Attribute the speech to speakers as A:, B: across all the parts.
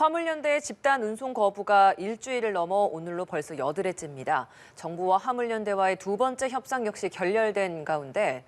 A: 화물연대의 집단 운송 거부가 일주일을 넘어 오늘로 벌써 8회째입니다. 정부와 화물연대와의 두 번째 협상 역시 결렬된 가운데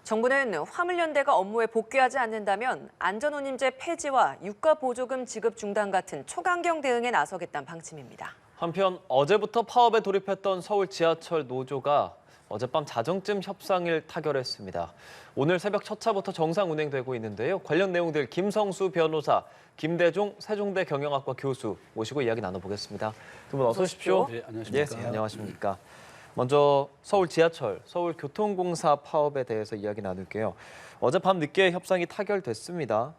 A: 정부는 화물연대가 업무에 복귀하지 않는다면 안전운임제 폐지와 유가보조금 지급 중단 같은 초강경 대응에 나서겠다는 방침입니다.
B: 한편 어제부터 파업에 돌입했던 서울 지하철 노조가 어젯밤 자정쯤 협상을 타결했습니다. 오늘 새벽 첫 차부터 정상 운행되고 있는데요. 관련 내용들 김성수 변호사, 김대종 세종대 경영학과 교수 모시고 이야기 나눠보겠습니다. 두 분 어서 오십시오.
C: 네, 안녕하십니까.
B: 예, 안녕하십니까. 먼저 서울 지하철, 서울교통공사 파업에 대해서 이야기 나눌게요. 어젯밤 늦게 협상이 타결됐습니다.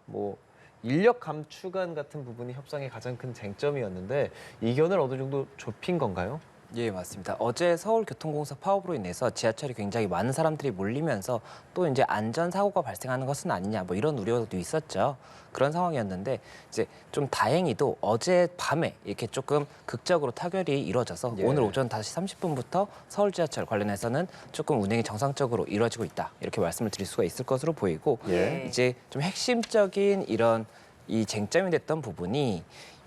B: 인력 감축안 같은 부분이 협상의 가장 큰 쟁점이었는데 이견을 어느 정도 좁힌 건가요?
D: 예, 맞습니다. 어제 서울교통공사 파업으로 인해서 지하철이 굉장히 많은 사람들이 몰리면서 또 이제 안전사고가 발생하는 것은 아니냐 이런 우려도 있었죠. 그런 상황이었는데 이제 좀 다행히도 어제 밤에 이렇게 조금 극적으로 타결이 이루어져서 오늘 오전 5시 30분부터 서울 지하철 관련해서는 조금 운행이 정상적으로 이루어지고 있다. 이렇게 말씀을 드릴 수가 있을 것으로 보이고 이제 좀 핵심적인 이런 이 쟁점이 됐던 부분이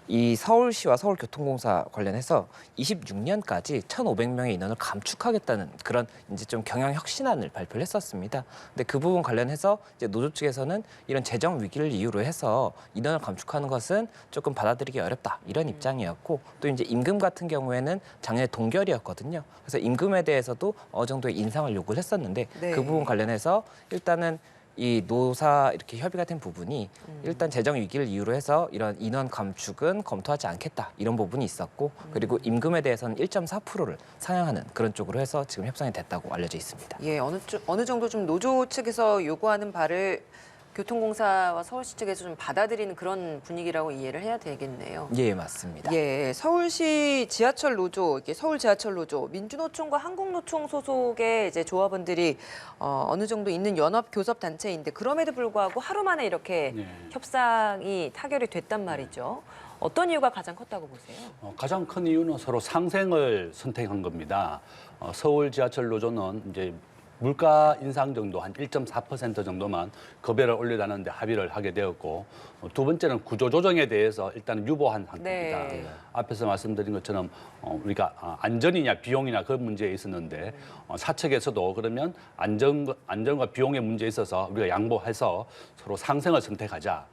D: 이 서울시와 서울교통공사 관련해서 26년까지 1,500명의 인원을 감축하겠다는 그런 이제 좀 경영 혁신안을 발표를 했었습니다. 근데 그 부분 관련해서 이제 노조 측에서는 이런 재정 위기를 이유로 해서 인원을 감축하는 것은 조금 받아들이기 어렵다 이런 입장이었고 또 이제 임금 같은 경우에는 작년에 동결이었거든요. 그래서 임금에 대해서도 어느 정도의 인상을 요구를 했었는데 그 부분 관련해서 일단은 이 노사 이렇게 협의가 된 부분이 일단 재정 위기를 이유로 해서 이런 인원 감축은 검토하지 않겠다 이런 부분이 있었고 그리고 임금에 대해서는 1.4%를 상향하는 그런 쪽으로 해서 지금 협상이 됐다고 알려져 있습니다.
A: 예, 어느 정도 좀 노조 측에서 요구하는 바를 교통공사와 서울시 측에서 좀 받아들이는 그런 분위기라고 이해를 해야 되겠네요.
D: 예, 맞습니다.
A: 예, 서울시 지하철 노조, 이게 서울 지하철 노조, 민주노총과 한국노총 소속의 이제 조합원들이 어느 정도 있는 연합 교섭 단체인데 그럼에도 불구하고 하루 만에 이렇게 협상이 타결이 됐단 말이죠. 어떤 이유가 가장 컸다고 보세요?
C: 가장 큰 이유는 서로 상생을 선택한 겁니다. 서울 지하철 노조는 이제 물가 인상 정도 한 1.4% 정도만 급여를 올려다는데 합의를 하게 되었고 두 번째는 구조조정에 대해서 일단 유보한 상태입니다. 앞에서 말씀드린 것처럼 우리가 안전이냐 비용이냐 그 문제에 있었는데 사측에서도 그러면 안전과 비용의 문제에 있어서 우리가 양보해서 서로 상생을 선택하자.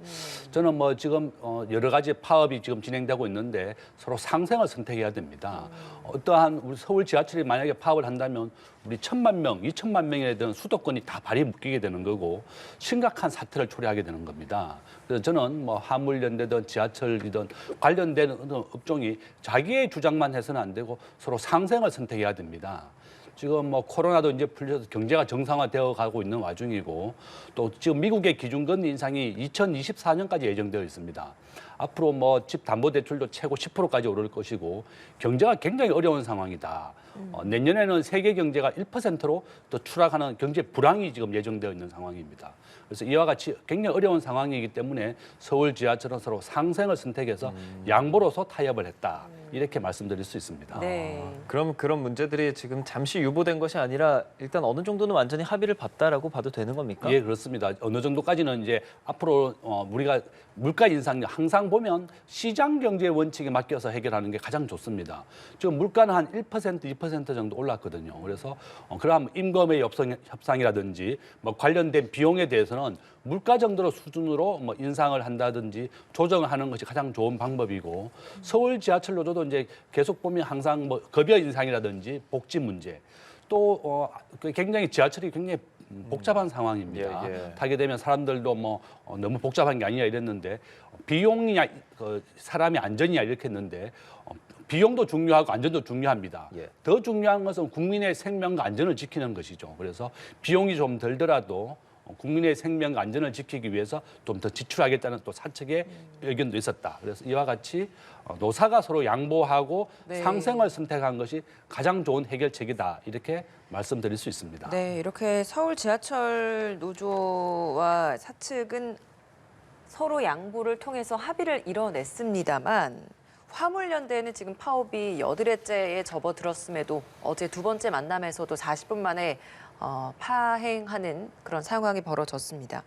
C: 저는 지금 여러 가지 파업이 지금 진행되고 있는데 서로 상생을 선택해야 됩니다. 어떠한 우리 서울 지하철이 만약에 파업을 한다면 우리 1,000만 명, 2,000만 명에 대한 수도권이 다 발이 묶이게 되는 거고 심각한 사태를 초래하게 되는 겁니다. 그래서 저는 화물연대든 지하철이든 관련된 업종이 자기의 주장만 해서는 안 되고 서로 상생을 선택해야 됩니다. 지금 코로나도 이제 풀려서 경제가 정상화되어 가고 있는 와중이고 또 지금 미국의 기준금리 인상이 2024년까지 예정되어 있습니다. 앞으로 집 담보 대출도 최고 10%까지 오를 것이고 경제가 굉장히 어려운 상황이다. 내년에는 세계 경제가 1%로 또 추락하는 경제 불황이 지금 예정되어 있는 상황입니다. 그래서 이와 같이 굉장히 어려운 상황이기 때문에 서울 지하철은 서로 상생을 선택해서 양보로서 타협을 했다. 이렇게 말씀드릴 수 있습니다.
A: 네.
B: 그럼 그런 문제들이 지금 잠시 유보된 것이 아니라 일단 어느 정도는 완전히 합의를 봤다라고 봐도 되는 겁니까?
C: 예, 그렇습니다. 어느 정도까지는 이제 앞으로 우리가 물가 인상 항상 보면 시장 경제 원칙에 맡겨서 해결하는 게 가장 좋습니다. 지금 물가는 한 1%, 2% 정도 올랐거든요. 그래서 그럼 임금의 협상이라든지 관련된 비용에 대해서는 물가 정도로 수준으로 인상을 한다든지 조정을 하는 것이 가장 좋은 방법이고 서울 지하철 노조도 이제 계속 보면 항상 급여 인상이라든지 복지 문제 또 굉장히 지하철이 굉장히 복잡한 상황입니다. 타게 되면 사람들도 너무 복잡한 게 아니냐 이랬는데 비용이냐 사람의 안전이냐 이렇게 했는데 비용도 중요하고 안전도 중요합니다. 더 중요한 것은 국민의 생명과 안전을 지키는 것이죠. 그래서 비용이 좀 들더라도 국민의 생명과 안전을 지키기 위해서 좀 더 지출하겠다는 또 사측의 의견도 있었다. 그래서 이와 같이 노사가 서로 양보하고 상생을 선택한 것이 가장 좋은 해결책이다. 이렇게 말씀드릴 수 있습니다.
A: 네, 이렇게 서울 지하철 노조와 사측은 서로 양보를 통해서 합의를 이뤄냈습니다만 화물연대는 지금 파업이 8회째에 접어들었음에도 어제 두 번째 만남에서도 40분 만에 파행하는 그런 상황이 벌어졌습니다.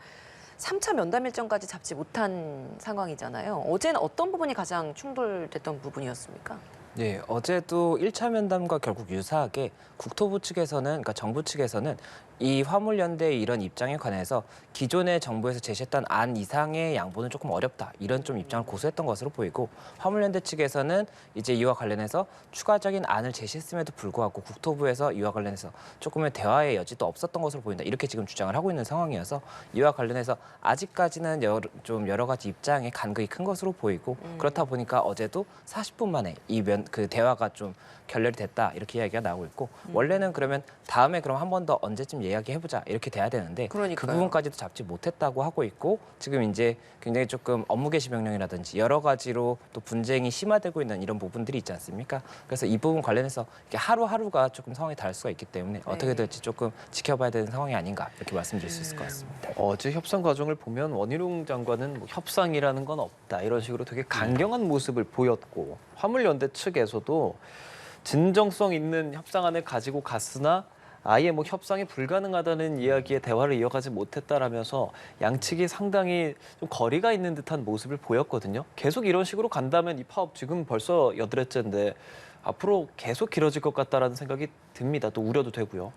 A: 3차 면담 일정까지 잡지 못한 상황이잖아요. 어제는 어떤 부분이 가장 충돌됐던 부분이었습니까?
D: 네, 어제도 1차 면담과 결국 유사하게 국토부 측에서는, 그러니까 정부 측에서는 이 화물연대의 이런 입장에 관해서 기존의 정부에서 제시했던 안 이상의 양보는 조금 어렵다, 이런 좀 입장을 고수했던 것으로 보이고, 화물연대 측에서는 이제 이와 관련해서 추가적인 안을 제시했음에도 불구하고 국토부에서 이와 관련해서 조금의 대화의 여지도 없었던 것으로 보인다, 이렇게 지금 주장을 하고 있는 상황이어서 이와 관련해서 아직까지는 좀 여러 가지 입장에 간극이 큰 것으로 보이고, 그렇다 보니까 어제도 40분 만에 그 대화가 좀 결렬이 됐다, 이렇게 이야기가 나오고 있고, 원래는 그러면 다음에 그럼 한 번 더 언제쯤 이야기해보자, 이렇게 돼야 되는데
A: 그러니까요.
D: 그 부분까지도 잡지 못했다고 하고 있고, 지금 이제 굉장히 조금 업무 개시 명령이라든지 여러 가지로 또 분쟁이 심화되고 있는 이런 부분들이 있지 않습니까? 그래서 이 부분 관련해서 이렇게 하루하루가 조금 상황이 다를 수가 있기 때문에 어떻게 될지 조금 지켜봐야 되는 상황이 아닌가, 이렇게 말씀드릴 수 있을 것 같습니다.
B: 어제 협상 과정을 보면 원희룡 장관은 뭐 협상이라는 건 없다, 이런 식으로 되게 강경한 모습을 보였고, 화물연대 측에서도 진정성 있는 협상안을 가지고 갔으나 아예 뭐 협상이 불가능하다는 이야기에 대화를 이어가지 못했다라면서 양측이 상당히 좀 거리가 있는 듯한 모습을 보였거든요. 계속 이런 식으로 간다면 이 파업 지금 벌써 8회째인데 앞으로 계속 길어질 것 같다라는 생각이 듭니다. 또 우려도 되고요.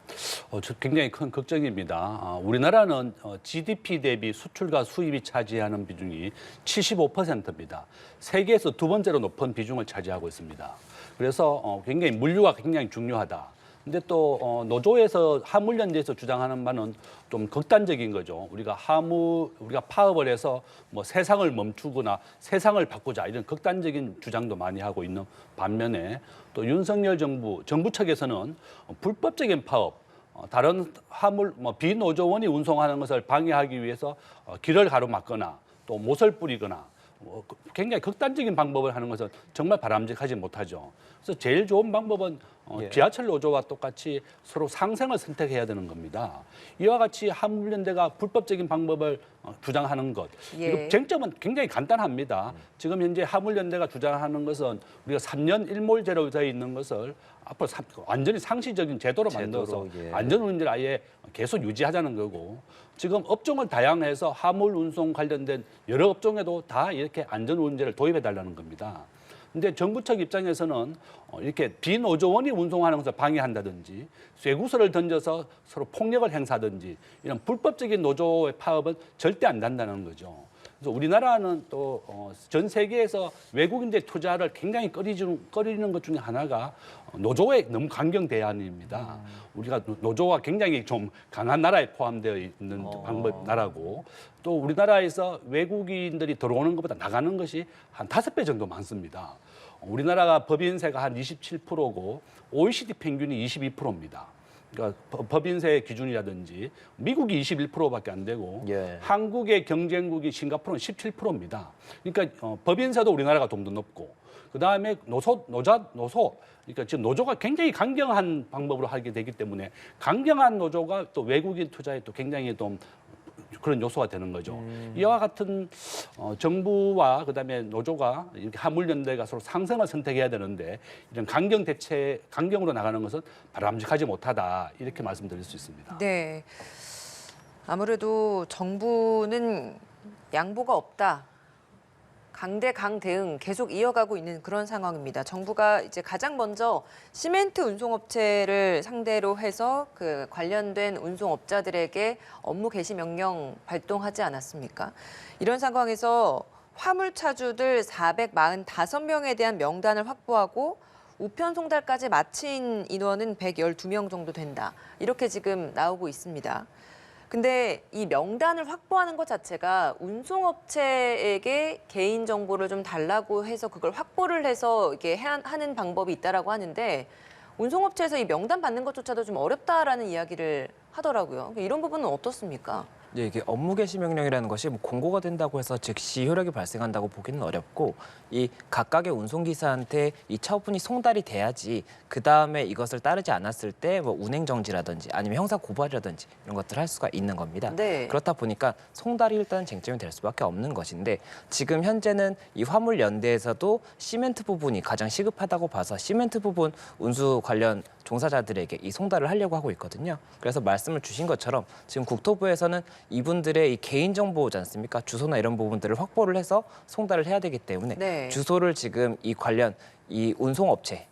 C: 저 굉장히 큰 걱정입니다. 우리나라는 GDP 대비 수출과 수입이 차지하는 비중이 75%입니다. 세계에서 두 번째로 높은 비중을 차지하고 있습니다. 그래서 굉장히 물류가 굉장히 중요하다. 근데 또 노조에서 화물연대에서 주장하는 바는 좀 극단적인 거죠. 우리가 파업을 해서 뭐 세상을 멈추거나 세상을 바꾸자, 이런 극단적인 주장도 많이 하고 있는 반면에, 또 윤석열 정부 측에서는 불법적인 파업, 다른 화물 비노조원이 운송하는 것을 방해하기 위해서 길을 가로막거나 또 못을 뿌리거나 굉장히 극단적인 방법을 하는 것은 정말 바람직하지 못하죠. 그래서 제일 좋은 방법은 지하철 노조와 똑같이 서로 상생을 선택해야 되는 겁니다. 이와 같이 화물연대가 불법적인 방법을 주장하는 것, 이 쟁점은 굉장히 간단합니다. 지금 현재 화물연대가 주장하는 것은 우리가 3년 일몰제로 되어 있는 것을 앞으로 완전히 상시적인 제도로 만들어서 안전운전을 아예 계속 유지하자는 거고, 지금 업종을 다양해서 화물 운송 관련된 여러 업종에도 다 이렇게 안전운전을 도입해달라는 겁니다. 근데 정부 측 입장에서는 이렇게 비노조원이 운송하는 것을 방해한다든지 쇠구슬을 던져서 서로 폭력을 행사하든지 이런 불법적인 노조의 파업은 절대 안 된다는 거죠. 그래서 우리나라는 또 전 세계에서 외국인들 투자를 굉장히 꺼리는 것 중에 하나가 노조의 너무 강경 대안입니다. 우리가 노조가 굉장히 좀 강한 나라에 포함되어 있는 나라고, 또 우리나라에서 외국인들이 들어오는 것보다 나가는 것이 한 5배 정도 많습니다. 우리나라가 법인세가 한 27%고 OECD 평균이 22%입니다. 그러니까 법인세 기준이라든지 미국이 21%밖에 안 되고 한국의 경쟁국이 싱가포르는 17%입니다. 그러니까 법인세도 우리나라가 좀 더 높고, 그다음에 노조, 그러니까 지금 노조가 굉장히 강경한 방법으로 하게 되기 때문에 강경한 노조가 또 외국인 투자에 또 굉장히 좀 그런 요소가 되는 거죠. 이와 같은 정부와 그다음에 노조가 이렇게 화물연대가 서로 상생을 선택해야 되는데, 이런 강경으로 나가는 것은 바람직하지 못하다, 이렇게 말씀드릴 수 있습니다.
A: 네. 아무래도 정부는 양보가 없다, 강대 대응 계속 이어가고 있는 그런 상황입니다. 정부가 이제 가장 먼저 시멘트 운송업체를 상대로 해서 그 관련된 운송업자들에게 업무 개시 명령 발동하지 않았습니까? 이런 상황에서 화물차주들 445명에 대한 명단을 확보하고 우편 송달까지 마친 인원은 112명 정도 된다, 이렇게 지금 나오고 있습니다. 근데 이 명단을 확보하는 것 자체가 운송업체에게 개인 정보를 좀 달라고 해서 그걸 확보를 해서 이게 하는 방법이 있다라고 하는데, 운송업체에서 이 명단 받는 것조차도 좀 어렵다라는 이야기를 하더라고요. 이런 부분은 어떻습니까?
D: 네, 이게 업무 개시 명령이라는 것이 뭐 공고가 된다고 해서 즉시 효력이 발생한다고 보기는 어렵고, 이 각각의 운송기사한테 이 처분이 송달이 돼야지 그 다음에 이것을 따르지 않았을 때 뭐 운행 정지라든지 아니면 형사 고발이라든지 이런 것들을 할 수가 있는 겁니다.
A: 네.
D: 그렇다 보니까 송달이 일단 쟁점이 될 수밖에 없는 것인데, 지금 현재는 이 화물연대에서도 시멘트 부분이 가장 시급하다고 봐서 시멘트 부분 운수 관련 종사자들에게 이 송달을 하려고 하고 있거든요. 그래서 말씀을 주신 것처럼 지금 국토부에서는 이분들의 이 개인정보지 않습니까? 주소나 이런 부분들을 확보를 해서 송달을 해야 되기 때문에
A: 네.
D: 주소를 지금 이 관련 이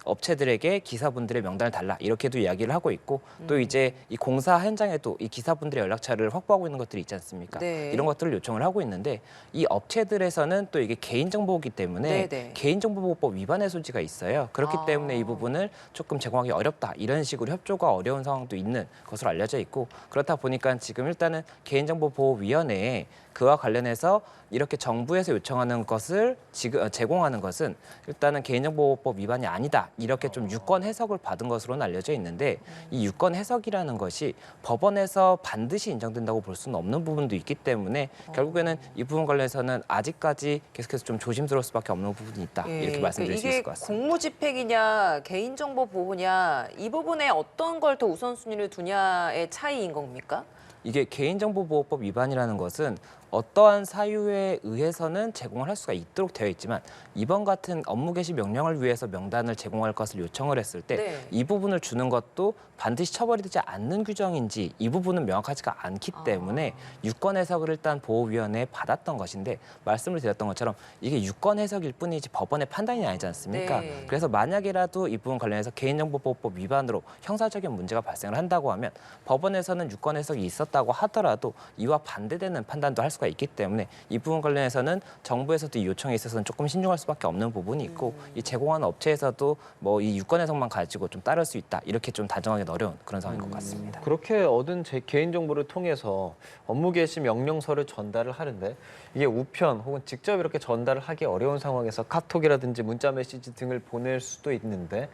D: 업체들에게 기사분들의 명단을 달라 이렇게도 이야기를 하고 있고 또 이제 이 공사 현장에도 이 기사분들의 연락처를 확보하고 있는 것들이 있지 않습니까?
A: 네.
D: 이런 것들을 요청을 하고 있는데 이 업체들에서는 또 이게 개인정보이기 때문에
A: 네네.
D: 개인정보보호법 위반의 소지가 있어요. 그렇기
A: 아.
D: 때문에 이 부분을 조금 제공하기 어렵다 이런 식으로 협조가 어려운 상황도 있는 것으로 알려져 있고 그렇다 보니까 지금 일단은 개인정보보호위원회에 그와 관련해서 이렇게 정부에서 요청하는 것을 지금 제공하는 것은 일단은 개인정보보호법 위반이 아니다. 이렇게 좀 유권 해석을 받은 것으로는 알려져 있는데 이 유권 해석이라는 것이 법원에서 반드시 인정된다고 볼 수는 없는 부분도 있기 때문에 결국에는 이 부분 관련해서는 아직까지 계속해서 좀 조심스러울 수밖에 없는 부분이 있다. 이렇게 말씀드릴 수 있을 것 같습니다.
A: 이게 공무집행이냐 개인정보 보호냐 이 부분에 어떤 걸 더 우선순위를 두냐의 차이인 겁니까?
D: 이게 개인정보보호법 위반이라는 것은 어떠한 사유에 의해서는 제공을 할 수가 있도록 되어 있지만 이번 같은 업무 개시 명령을 위해서 명단을 제공할 것을 요청을 했을 때 이
A: 네.
D: 부분을 주는 것도 반드시 처벌이 되지 않는 규정인지 이 부분은 명확하지가 않기 때문에 유권 해석을 일단 보호위원회에 받았던 것인데 말씀을 드렸던 것처럼 이게 유권 해석일 뿐이지 법원의 판단이 아니지 않습니까?
A: 네.
D: 그래서 만약이라도 이 부분 관련해서 개인정보보호법 위반으로 형사적인 문제가 발생을 한다고 하면 법원에서는 유권 해석이 있었다고 하더라도 이와 반대되는 판단도 할 수가 있기 때문에 이 부분 관련해서는 정부에서도 이 요청에 있어서는 조금 신중할 수밖에 없는 부분이 있고 이 제공하는 업체에서도 뭐 이 유권 해석만 가지고 좀 따를 수 있다 이렇게 좀 단정하기 어려운 그런 상황인 것 같습니다.
B: 그렇게 얻은 제 개인정보를 통해서 업무 개시 명령서를 전달을 하는데 이게 우편 혹은 직접 이렇게 전달을 하기 어려운 상황에서 카톡이라든지 문자 메시지 등을 보낼 수도 있는데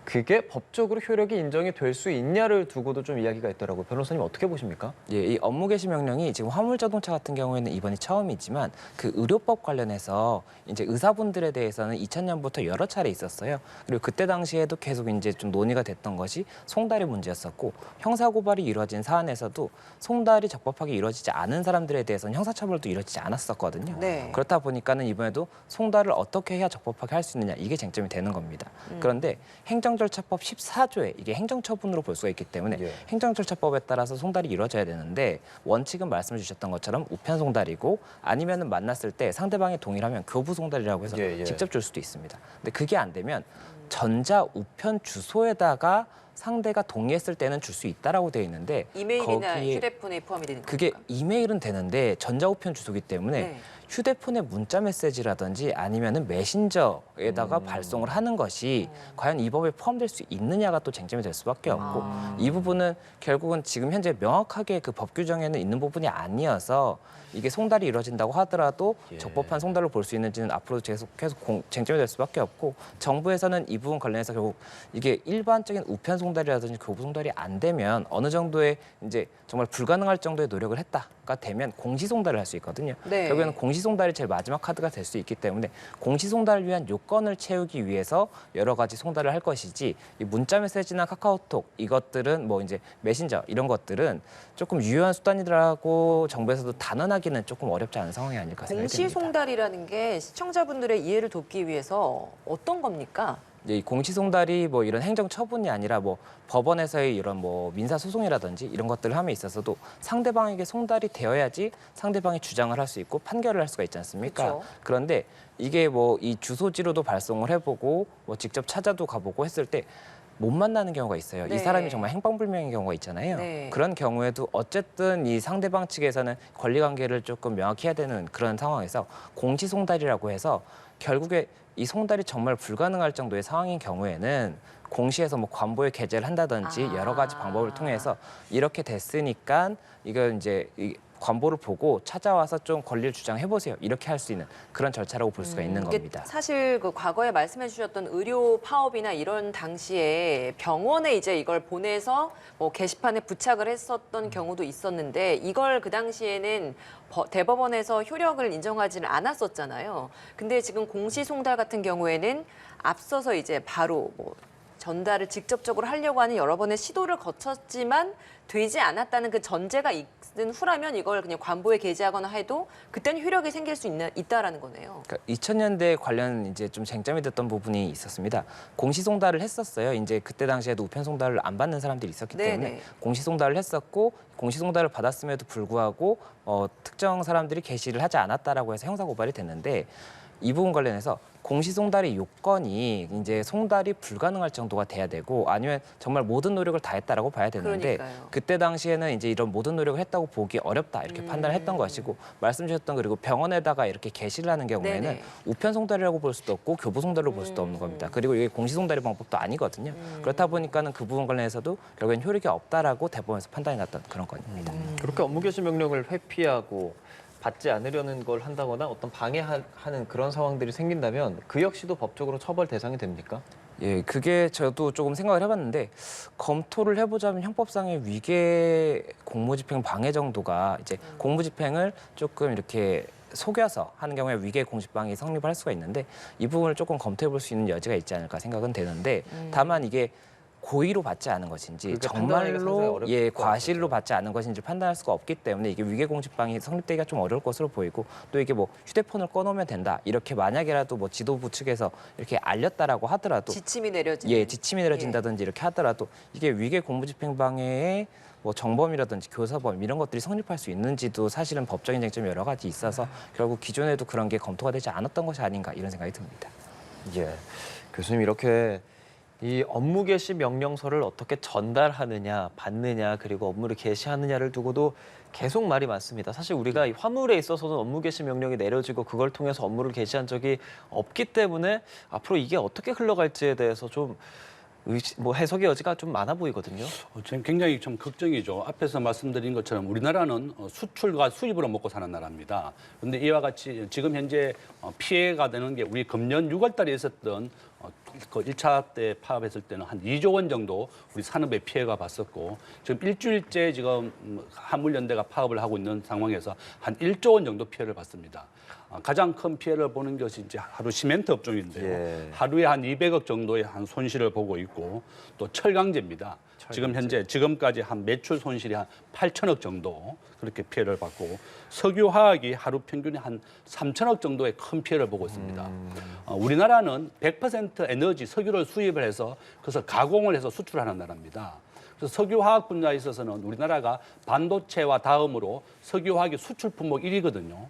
B: 그게 법적으로 효력이 인정이 될 수 있냐를 두고도 좀 이야기가 있더라고요. 변호사님 어떻게 보십니까?
D: 예, 이 업무 개시 명령이 지금 화물자동차 같은 경우에는 이번이 처음이지만 그 의료법 관련해서 이제 의사분들에 대해서는 2000년부터 여러 차례 있었어요. 그리고 그때 당시에도 계속 이제 좀 논의가 됐던 것이 송달의 문제였었고 형사고발이 이루어진 사안에서도 송달이 적법하게 이루어지지 않은 사람들에 대해서는 형사처벌도 이루어지지 않았었거든요.
A: 네.
D: 그렇다 보니까는 이번에도 송달을 어떻게 해야 적법하게 할 수 있느냐 이게 쟁점이 되는 겁니다. 그런데 행정절차법 14조에 이게 행정처분으로 볼 수가 있기 때문에
B: 예.
D: 행정절차법에 따라서 송달이 이루어져야 되는데 원칙은 말씀해 주셨던 것처럼 우편 송달이고 아니면은 만났을 때 상대방이 동의하면 교부 송달이라고 해서
B: 예, 예.
D: 직접 줄 수도 있습니다. 근데 그게 안 되면 전자 우편 주소에다가 상대가 동의했을 때는 줄 수 있다라고 되어 있는데
A: 이메일이나
D: 거기에
A: 휴대폰에 포함이 되는
D: 그게
A: 겁니까?
D: 이메일은 되는데 전자우편 주소기 때문에
A: 네.
D: 휴대폰에 문자 메시지라든지 아니면은 메신저에다가 발송을 하는 것이 과연 이 법에 포함될 수 있느냐가 또 쟁점이 될 수밖에 없고 이 부분은 결국은 지금 현재 명확하게 그 법 규정에는 있는 부분이 아니어서 이게 송달이 이루어진다고 하더라도 적법한 송달로 볼 수 있는지는 앞으로 계속 쟁점이 될 수밖에 없고 정부에서는 이 부분 관련해서 결국 이게 일반적인 우편 송달이라든지 교부 송달이 안 되면 어느 정도의 이제 정말 불가능할 정도의 노력을 했다가 되면 공시 송달을 할 수 있거든요.
A: 네.
D: 결국에는 공시 송달이 제일 마지막 카드가 될 수 있기 때문에 공시 송달을 위한 요건을 채우기 위해서 여러 가지 송달을 할 것이지 이 문자 메시지나 카카오톡 이것들은 뭐 이제 메신저 이런 것들은 조금 유효한 수단이라고 정부에서도 단언하기는 조금 어렵지 않은 상황이 아닐까 생각이
A: 공시
D: 듭니다.
A: 송달이라는 게 시청자분들의 이해를 돕기 위해서 어떤 겁니까?
D: 이 공시 송달이 뭐 이런 행정 처분이 아니라 뭐 법원에서의 이런 뭐 민사 소송이라든지 이런 것들을 함에 있어서도 상대방에게 송달이 되어야지 상대방이 주장을 할 수 있고 판결을 할 수가 있지 않습니까?
A: 그렇죠.
D: 그런데 이게 뭐 이 주소지로도 발송을 해보고 뭐 직접 찾아도 가보고 했을 때 못 만나는 경우가 있어요.
A: 네.
D: 이 사람이 정말 행방불명인 경우가 있잖아요.
A: 네.
D: 그런 경우에도 어쨌든 이 상대방 측에서는 권리관계를 조금 명확히 해야 되는 그런 상황에서 공시송달이라고 해서 결국에 이 송달이 정말 불가능할 정도의 상황인 경우에는 공시에서 뭐 관보에 게재를 한다든지 여러 가지 방법을 통해서 이렇게 됐으니까 이걸 이제 관보를 보고 찾아와서 좀 권리를 주장해 보세요. 이렇게 할 수 있는 그런 절차라고 볼 수가 있는
A: 이게
D: 겁니다.
A: 사실 그 과거에 말씀해 주셨던 의료 파업이나 이런 당시에 병원에 이제 이걸 보내서 뭐 게시판에 부착을 했었던 경우도 있었는데 이걸 그 당시에는 대법원에서 효력을 인정하지는 않았었잖아요. 근데 지금 공시 송달 같은 경우에는 앞서서 이제 바로 뭐 전달을 직접적으로 하려고 하는 여러 번의 시도를 거쳤지만 되지 않았다는 그 전제가 있은 후라면 이걸 그냥 관보에 게재하거나 해도 그때는 효력이 생길 수 있다라는 거네요.
D: 그러니까 2000년대 관련 이제 좀 쟁점이 됐던 부분이 있었습니다. 공시송달을 했었어요. 이제 그때 당시에도 우편송달을 안 받는 사람들이 있었기 때문에
A: 네네.
D: 공시송달을 했었고 공시송달을 받았음에도 불구하고 특정 사람들이 게시를 하지 않았다라고 해서 형사고발이 됐는데 이 부분 관련해서 공시송달의 요건이 이제 송달이 불가능할 정도가 돼야 되고 아니면 정말 모든 노력을 다했다라고 봐야 되는데
A: 그러니까요.
D: 그때 당시에는 이제 이런 모든 노력을 했다고 보기 어렵다 이렇게 판단을 했던 것이고 말씀 주셨던 그리고 병원에다가 이렇게 게시를 하는 경우에는
A: 네네.
D: 우편송달이라고 볼 수도 없고 교부송달로 볼 수도 없는 겁니다. 그리고 이게 공시송달의 방법도 아니거든요. 그렇다 보니까는 그 부분 관련해서도 결국엔 효력이 없다라고 대법원에서 판단이 났던 그런 건입니다.
B: 그렇게 업무 개시 명령을 회피하고 받지 않으려는 걸 한다거나 어떤 방해하는 그런 상황들이 생긴다면 그 역시도 법적으로 처벌 대상이 됩니까?
D: 예, 그게 저도 조금 생각을 해봤는데 검토를 해보자면 형법상의 위계 공무집행 방해 정도가 이제 공무집행을 조금 이렇게 속여서 하는 경우에 위계 공직방해가 성립할 수가 있는데 이 부분을 조금 검토해볼 수 있는 여지가 있지 않을까 생각은 되는데 다만 이게 고의로 받지 않은 것인지
B: 그러니까 판단하기가 상당히
D: 정말로
B: 어렵을
D: 예
B: 것 같아요.
D: 과실로 받지 않은 것인지 판단할 수가 없기 때문에 이게 위계 공직방해 성립되기가 좀 어려울 것으로 보이고 또 이게 뭐 휴대폰을 꺼놓으면 된다 이렇게 만약에라도 뭐 지도부 측에서 이렇게 알렸다라고 하더라도
A: 지침이 내려지는.
D: 예 지침이 내려진다든지 이렇게 하더라도 이게 위계 공무집행방해의 뭐 정범이라든지 교사범 이런 것들이 성립할 수 있는지도 사실은 법적인 쟁점이 여러 가지 있어서 결국 기존에도 그런 게 검토가 되지 않았던 것이 아닌가 이런 생각이 듭니다.
B: 예, 교수님 이렇게 이 업무 개시 명령서를 어떻게 전달하느냐, 받느냐, 그리고 업무를 개시하느냐를 두고도 계속 말이 많습니다. 사실 우리가 이 화물에 있어서는 업무 개시 명령이 내려지고 그걸 통해서 업무를 개시한 적이 없기 때문에 앞으로 이게 어떻게 흘러갈지에 대해서 좀 해석의 여지가 좀 많아 보이거든요.
C: 지금 굉장히 좀 걱정이죠. 앞에서 말씀드린 것처럼 우리나라는 수출과 수입으로 먹고 사는 나라입니다. 그런데 이와 같이 지금 현재 피해가 되는 게 우리 금년 6월 달에 있었던 그 1차 때 파업했을 때는 한 2조 원 정도 우리 산업에 피해가 봤었고 지금 일주일째 지금 화물연대가 파업을 하고 있는 상황에서 한 1조 원 정도 피해를 봤습니다. 가장 큰 피해를 보는 것이 이제 하루 시멘트 업종인데요.
B: 예.
C: 하루에 한 200억 정도의 한 손실을 보고 있고 또 철강제입니다. 지금까지 한 매출 손실이 한 8천억 정도 그렇게 피해를 받고 석유화학이 하루 평균에 한 3천억 정도의 큰 피해를 보고 있습니다. 우리나라는 100% 에너지 석유를 수입을 해서 그것을 가공을 해서 수출하는 나라입니다. 그래서 석유화학 분야에 있어서는 우리나라가 반도체와 다음으로 석유화학이 수출 품목 1위거든요.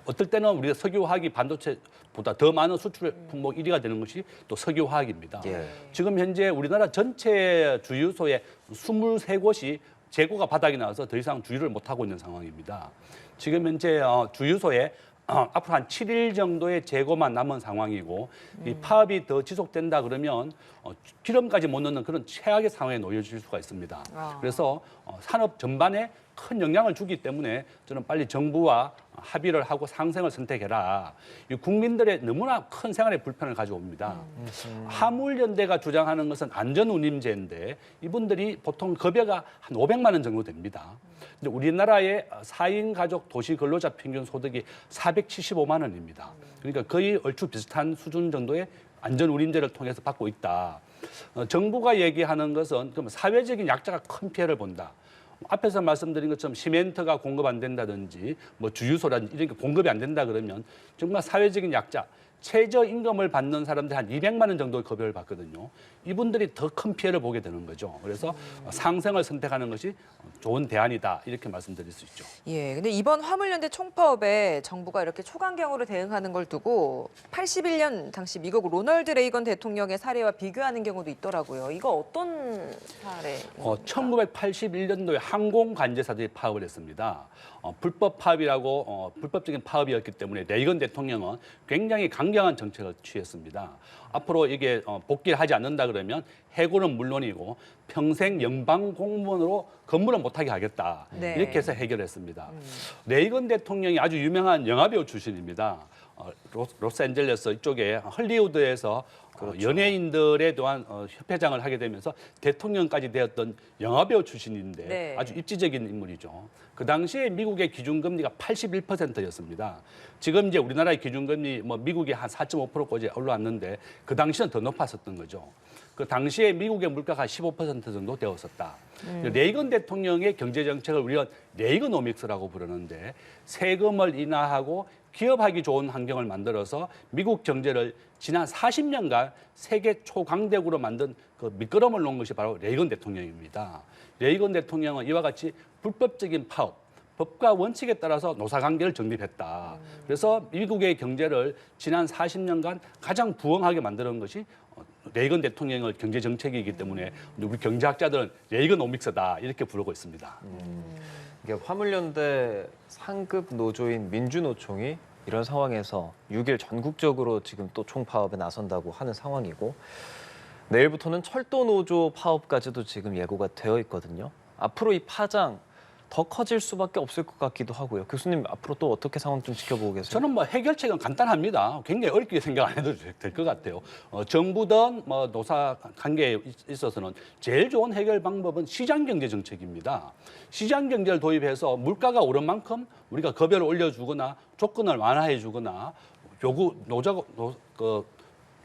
C: 어떨 때는 우리가 석유화학이 반도체보다 더 많은 수출 품목 1위가 되는 것이 또 석유화학입니다.
B: 예.
C: 지금 현재 우리나라 전체 주유소에 23곳이 재고가 바닥이 나와서 더 이상 주유를 못하고 있는 상황입니다. 지금 현재 주유소에 앞으로 한 7일 정도의 재고만 남은 상황이고 이 파업이 더 지속된다 그러면 기름까지 못 넣는 그런 최악의 상황에 놓여질 수가 있습니다. 그래서 산업 전반에 큰 영향을 주기 때문에 저는 빨리 정부와 합의를 하고 상생을 선택해라. 이 국민들의 너무나 큰 생활의 불편을 가져옵니다. 화물연대가 주장하는 것은 안전운임제인데 이분들이 보통 급여가 한 500만 원 정도 됩니다. 근데 우리나라의 4인 가족 도시 근로자 평균 소득이 475만 원입니다. 그러니까 거의 얼추 비슷한 수준 정도의 안전운임제를 통해서 받고 있다. 정부가 얘기하는 것은 그럼 사회적인 약자가 큰 피해를 본다. 앞에서 말씀드린 것처럼 시멘트가 공급 안 된다든지 뭐 주유소라든지 이런 게 공급이 안 된다 그러면 정말 사회적인 약자, 최저임금을 받는 사람들 한 200만 원 정도의 급여를 받거든요. 이분들이 더 큰 피해를 보게 되는 거죠. 그래서 상생을 선택하는 것이 좋은 대안이다 이렇게 말씀드릴 수 있죠.
A: 예, 근데 이번 화물연대 총파업에 정부가 이렇게 초강경으로 대응하는 걸 두고 81년 당시 미국 로널드 레이건 대통령의 사례와 비교하는 경우도 있더라고요. 이거 어떤 사례입니까?
C: 1981년도에 항공관제사들이 파업을 했습니다. 불법 파업이라고 불법적인 파업이었기 때문에 레이건 대통령은 굉장히 강경한 정책을 취했습니다. 앞으로 이게 복귀를 하지 않는다 그러면 해고는 물론이고 평생 연방 공무원으로 근무를 못하게 하겠다.
A: 네.
C: 이렇게 해서 해결했습니다. 레이건 대통령이 아주 유명한 영화배우 출신입니다. 로스앤젤레스 이쪽에 헐리우드에서 연예인들에 또한 협회장을 하게 되면서 대통령까지 되었던 영화배우 출신인데
A: 네.
C: 아주 입지적인 인물이죠. 그 당시에 미국의 기준금리가 81%였습니다. 지금 이제 우리나라의 기준금리 뭐 미국이 한 4.5%까지 올라왔는데 그 당시는 더 높았었던 거죠. 그 당시에 미국의 물가가 15% 정도 되었었다. 레이건 대통령의 경제 정책을 우리가 레이건오믹스라고 부르는데 세금을 인하하고 기업하기 좋은 환경을 만들어서 미국 경제를 지난 40년간 세계 초강대국으로 만든 그 밑거름을 놓은 것이 바로 레이건 대통령입니다. 레이건 대통령은 이와 같이 불법적인 파업, 법과 원칙에 따라서 노사관계를 정립했다. 그래서 미국의 경제를 지난 40년간 가장 부흥하게 만드는 것이 레이건 대통령의 경제 정책이기 때문에 우리 경제학자들은 레이건오믹스다 이렇게 부르고 있습니다.
B: 이게 화물연대 상급 노조인 민주노총이 이런 상황에서 6일 전국적으로 지금 또 총파업에 나선다고 하는 상황이고 내일부터는 철도 노조 파업까지도 지금 예고가 되어 있거든요. 앞으로 이 파장 더 커질 수밖에 없을 것 같기도 하고요. 교수님 앞으로 또 어떻게 상황 좀 지켜보고 계세요?
C: 저는 뭐 해결책은 간단합니다. 굉장히 어렵게 생각 안 해도 될 것 같아요. 정부든 뭐 노사 관계에 있어서는 제일 좋은 해결 방법은 시장 경제 정책입니다. 시장 경제를 도입해서 물가가 오른 만큼 우리가 급여를 올려주거나 조건을 완화해주거나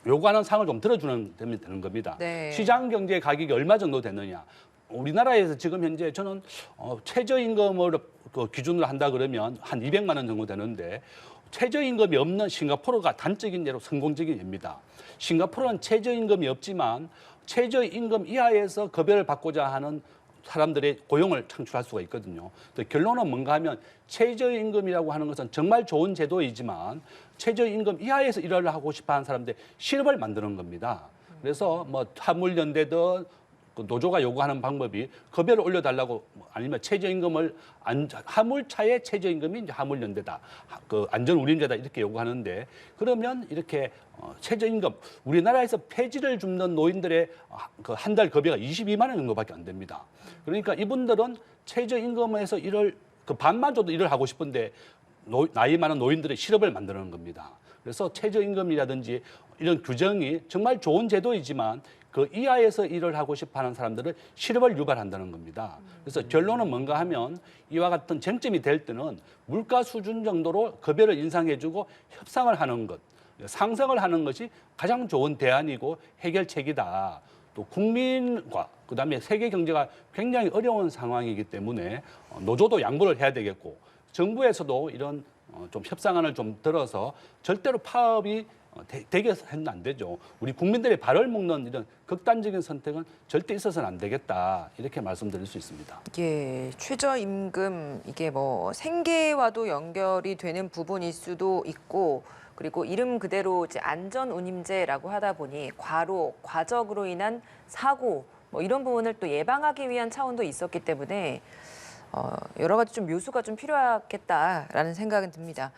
C: 요구하는 사항을 좀 들어주면 되는 겁니다.
A: 네.
C: 시장 경제 가격이 얼마 정도 되느냐. 우리나라에서 지금 현재 저는 최저임금을 기준으로 한다 그러면 한 200만 원 정도 되는데 최저임금이 없는 싱가포르가 단적인 예로 성공적인 예입니다. 싱가포르는 최저임금이 없지만 최저임금 이하에서 급여를 받고자 하는 사람들의 고용을 창출할 수가 있거든요. 결론은 뭔가 하면 최저임금이라고 하는 것은 정말 좋은 제도이지만 최저임금 이하에서 일을 하고 싶어하는 사람들의 실업을 만드는 겁니다. 그래서 뭐 화물연대든 노조가 요구하는 방법이 급여를 올려달라고 아니면 최저임금을 화물차의 최저임금이 이제 화물연대다, 그 안전운임제다 이렇게 요구하는데 그러면 이렇게 최저임금 우리나라에서 폐지를 줍는 노인들의 그 한 달 급여가 22만 원 정도밖에 안 됩니다. 그러니까 이분들은 최저임금에서 일을 그 반만 줘도 일을 하고 싶은데 나이 많은 노인들의 실업을 만드는 겁니다. 그래서 최저임금이라든지 이런 규정이 정말 좋은 제도이지만 그 이하에서 일을 하고 싶어하는 사람들은 실업을 유발한다는 겁니다. 그래서 결론은 뭔가 하면 이와 같은 쟁점이 될 때는 물가 수준 정도로 급여를 인상해주고 협상을 하는 것, 상승을 하는 것이 가장 좋은 대안이고 해결책이다. 또 국민과 그다음에 세계 경제가 굉장히 어려운 상황이기 때문에 노조도 양보를 해야 되겠고 정부에서도 이런 좀 협상안을 좀 들어서 절대로 파업이 되게 해서는 안 되죠. 우리 국민들의 발을 묶는 이런 극단적인 선택은 절대 있어서는 안 되겠다. 이렇게 말씀드릴 수 있습니다.
A: 예, 최저임금 이게 뭐 생계와도 연결이 되는 부분일 수도 있고 그리고 이름 그대로 이제 안전운임제라고 하다 보니 과로, 과적으로 인한 사고 뭐 이런 부분을 또 예방하기 위한 차원도 있었기 때문에 여러 가지 좀 묘수가 좀 필요하겠다라는 생각은 듭니다.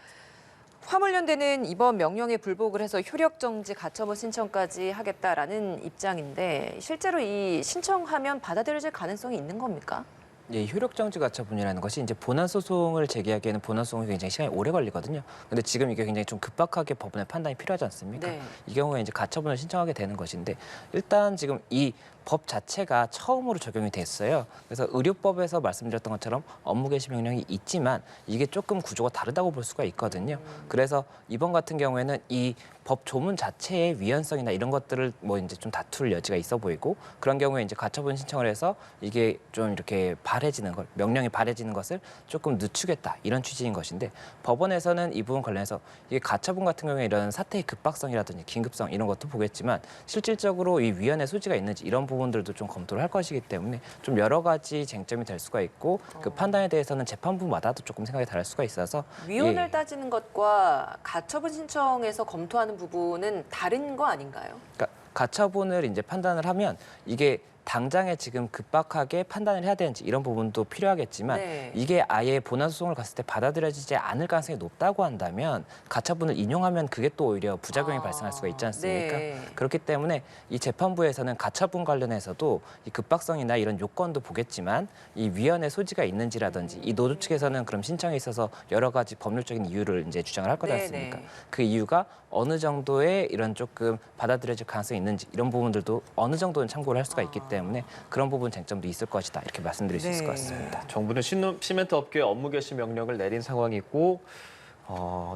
A: 화물연대는 이번 명령에 불복을 해서 효력정지 가처분 신청까지 하겠다라는 입장인데 실제로 이 신청하면 받아들여질 가능성이 있는 겁니까?
D: 예, 효력정지 가처분이라는 것이 이제 본안 소송을 제기하기에는 본안 소송이 굉장히 시간이 오래 걸리거든요. 근데 지금 이게 굉장히 좀 급박하게 법원의 판단이 필요하지 않습니까?
A: 네.
D: 이 경우에 이제 가처분을 신청하게 되는 것인데 일단 지금 이 법 자체가 처음으로 적용이 됐어요. 그래서 의료법에서 말씀드렸던 것처럼 업무 개시 명령이 있지만 이게 조금 구조가 다르다고 볼 수가 있거든요. 그래서 이번 같은 경우에는 이 법 조문 자체의 위헌성이나 이런 것들을 뭐 이제 좀 다툴 여지가 있어 보이고 그런 경우에 이제 가처분 신청을 해서 이게 좀 이렇게 발해지는 걸 명령이 발해지는 것을 조금 늦추겠다 이런 취지인 것인데 법원에서는 이 부분 관련해서 이게 가처분 같은 경우에 이런 사태의 급박성이라든지 긴급성 이런 것도 보겠지만 실질적으로 이 위헌의 소지가 있는지 이런 부분들도 좀 검토를 할 것이기 때문에 좀 여러 가지 쟁점이 될 수가 있고 그 판단에 대해서는 재판부마다도 조금 생각이 다를 수가 있어서
A: 위헌을
D: 예.
A: 따지는 것과 가처분 신청에서 검토하는 부분은 다른 거 아닌가요?
D: 그러니까 가처분을 이제 판단을 하면 이게 당장에 지금 급박하게 판단을 해야 되는지 이런 부분도 필요하겠지만
A: 네.
D: 이게 아예 본안 소송을 갔을 때 받아들여지지 않을 가능성이 높다고 한다면 가처분을 인용하면 그게 또 오히려 부작용이 발생할 수가 있지 않습니까?
A: 네.
D: 그렇기 때문에 이 재판부에서는 가처분 관련해서도 이 급박성이나 이런 요건도 보겠지만 이 위헌의 소지가 있는지라든지 이 노조 측에서는 그럼 신청에 있어서 여러 가지 법률적인 이유를 이제 주장을 할 거지
A: 네,
D: 않습니까?
A: 네.
D: 그 이유가 어느 정도의 이런 조금 받아들여질 가능성이 있는지 이런 부분들도 어느 정도는 참고를 할 수가 있기 때문에 그런 부분 쟁점도 있을 것이다 이렇게 말씀드릴 수 있을 것
A: 네.
D: 같습니다.
B: 정부는 시멘트 업계에 업무 개시 명령을 내린 상황이고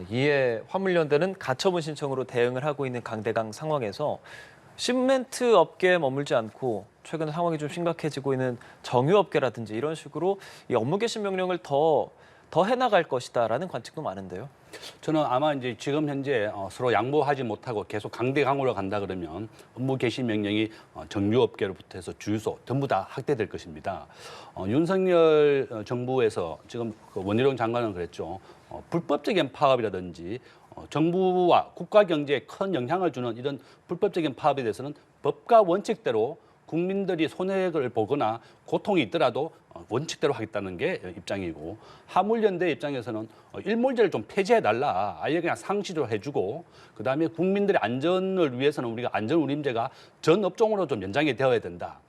B: 이에 화물연대는 가처분 신청으로 대응을 하고 있는 강대강 상황에서 시멘트 업계에 머물지 않고 최근 상황이 좀 심각해지고 있는 정유업계라든지 이런 식으로 이 업무 개시 명령을 더 해나갈 것이다라는 관측도 많은데요.
C: 저는 아마 이제 지금 현재 서로 양보하지 못하고 계속 강대강으로 간다 그러면 업무 개시 명령이 정유업계로부터 해서 주유소 전부 다 확대될 것입니다. 윤석열 정부에서 지금 그 원희룡 장관은 그랬죠. 불법적인 파업이라든지 정부와 국가 경제에 큰 영향을 주는 이런 불법적인 파업에 대해서는 법과 원칙대로 국민들이 손해를 보거나 고통이 있더라도 원칙대로 하겠다는 게 입장이고 화물연대 입장에서는 일몰제를 좀 폐지해달라. 아예 그냥 상시로 해주고 그다음에 국민들의 안전을 위해서는 우리가 안전운임제가 전 업종으로 좀 연장이 되어야 된다.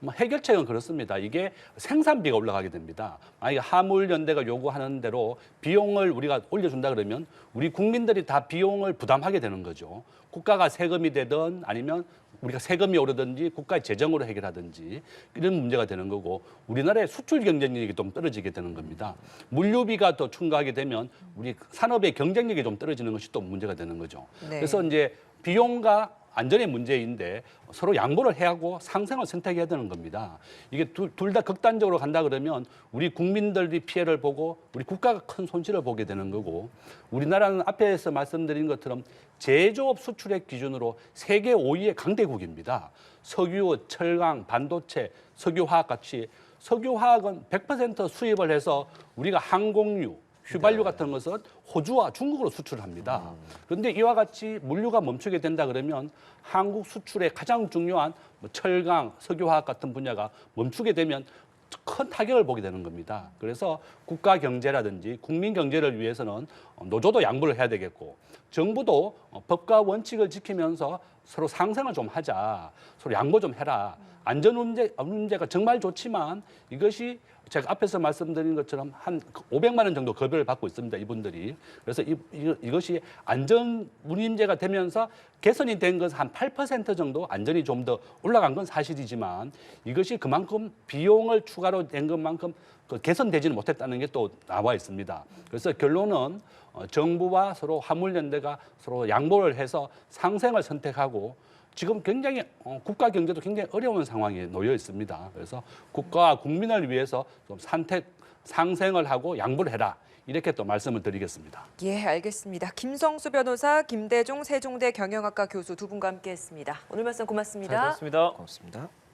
C: 해결책은 그렇습니다. 이게 생산비가 올라가게 됩니다. 만약에 화물연대가 요구하는 대로 비용을 우리가 올려준다 그러면 우리 국민들이 다 비용을 부담하게 되는 거죠. 국가가 세금이 되든 아니면 우리가 세금이 오르든지 국가의 재정으로 해결하든지 이런 문제가 되는 거고 우리나라의 수출 경쟁력이 좀 떨어지게 되는 겁니다. 물류비가 더 증가하게 되면 우리 산업의 경쟁력이 좀 떨어지는 것이 또 문제가 되는 거죠.
A: 네.
C: 그래서 이제 비용과 안전의 문제인데 서로 양보를 해야 하고 상생을 선택해야 되는 겁니다. 이게 둘 다 극단적으로 간다 그러면 우리 국민들이 피해를 보고 우리 국가가 큰 손실을 보게 되는 거고 우리나라는 앞에서 말씀드린 것처럼 제조업 수출액 기준으로 세계 5위의 강대국입니다. 석유, 철강, 반도체, 석유화학 같이 석유화학은 100% 수입을 해서 우리가 항공유, 휘발유 같은 것은 호주와 중국으로 수출합니다. 그런데 이와 같이 물류가 멈추게 된다 그러면 한국 수출의 가장 중요한 철강, 석유화학 같은 분야가 멈추게 되면 큰 타격을 보게 되는 겁니다. 그래서 국가 경제라든지 국민 경제를 위해서는 노조도 양보를 해야 되겠고 정부도 법과 원칙을 지키면서 서로 상생을 좀 하자. 서로 양보 좀 해라. 안전운임제가 정말 좋지만 이것이 제가 앞에서 말씀드린 것처럼 한 500만 원 정도 급여를 받고 있습니다. 이분들이. 그래서 이것이 안전운임제가 되면서 개선이 된 것은 한 8% 정도 안전이 좀 더 올라간 건 사실이지만 이것이 그만큼 비용을 추가로 낸 것만큼 개선되지는 못했다는 게 또 나와 있습니다. 그래서 결론은 정부와 서로 화물연대가 서로 양보를 해서 상생을 선택하고 지금 굉장히 국가 경제도 굉장히 어려운 상황에 놓여 있습니다. 그래서 국가와 국민을 위해서 좀 상생을 하고 양보를 해라. 이렇게 또 말씀을 드리겠습니다.
A: 예, 알겠습니다. 김성수 변호사, 김대중 세종대 경영학과 교수 두 분과 함께했습니다. 오늘 말씀 고맙습니다.
B: 잘 들었습니다.
D: 고맙습니다.